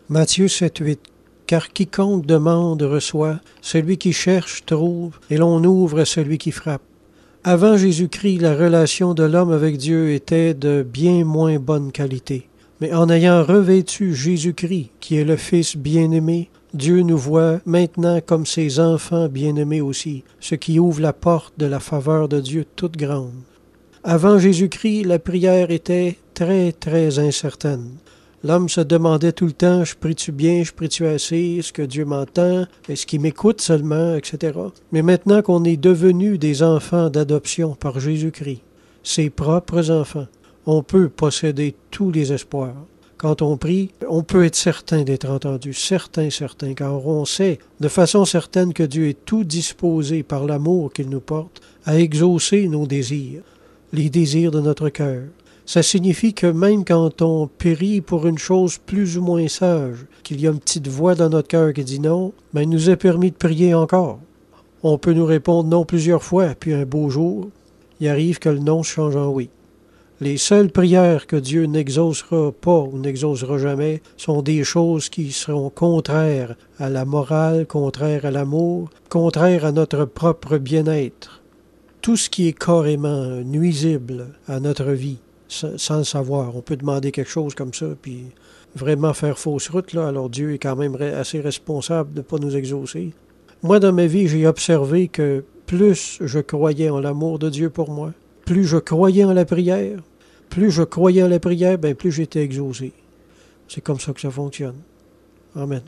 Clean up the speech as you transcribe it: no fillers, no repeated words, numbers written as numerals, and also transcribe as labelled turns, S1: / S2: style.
S1: Matthieu 7,8. Car quiconque demande reçoit, celui qui cherche trouve, et l'on ouvre à celui qui frappe. Avant Jésus-Christ, la relation de l'homme avec Dieu était de bien moins bonne qualité. Mais en ayant revêtu Jésus-Christ, qui est le Fils bien-aimé, Dieu nous voit maintenant comme ses enfants bien-aimés aussi, ce qui ouvre la porte de la faveur de Dieu toute grande. Avant Jésus-Christ, la prière était très, très incertaine. L'homme se demandait tout le temps, je prie-tu bien, je prie-tu assez, est-ce que Dieu m'entend, est-ce qu'il m'écoute seulement, etc. Mais maintenant qu'on est devenus des enfants d'adoption par Jésus-Christ, ses propres enfants, on peut posséder tous les espoirs. Quand on prie, on peut être certain d'être entendu, certain, car on sait de façon certaine que Dieu est tout disposé par l'amour qu'il nous porte à exaucer nos désirs, les désirs de notre cœur. Ça signifie que même quand on périt pour une chose plus ou moins sage, qu'il y a une petite voix dans notre cœur qui dit non, mais il nous est permis de prier encore. On peut nous répondre non plusieurs fois, puis un beau jour, il arrive que le non change en oui. Les seules prières que Dieu n'exaucera pas ou n'exaucera jamais sont des choses qui seront contraires à la morale, contraires à l'amour, contraires à notre propre bien-être. Tout ce qui est carrément nuisible à notre vie, sans le savoir. On peut demander quelque chose comme ça, puis vraiment faire fausse route, là. Alors Dieu est quand même assez responsable de ne pas nous exaucer. Moi, dans ma vie, j'ai observé que plus je croyais en l'amour de Dieu pour moi, plus je croyais en la prière, ben plus j'étais exaucé. C'est comme ça que ça fonctionne. Amen.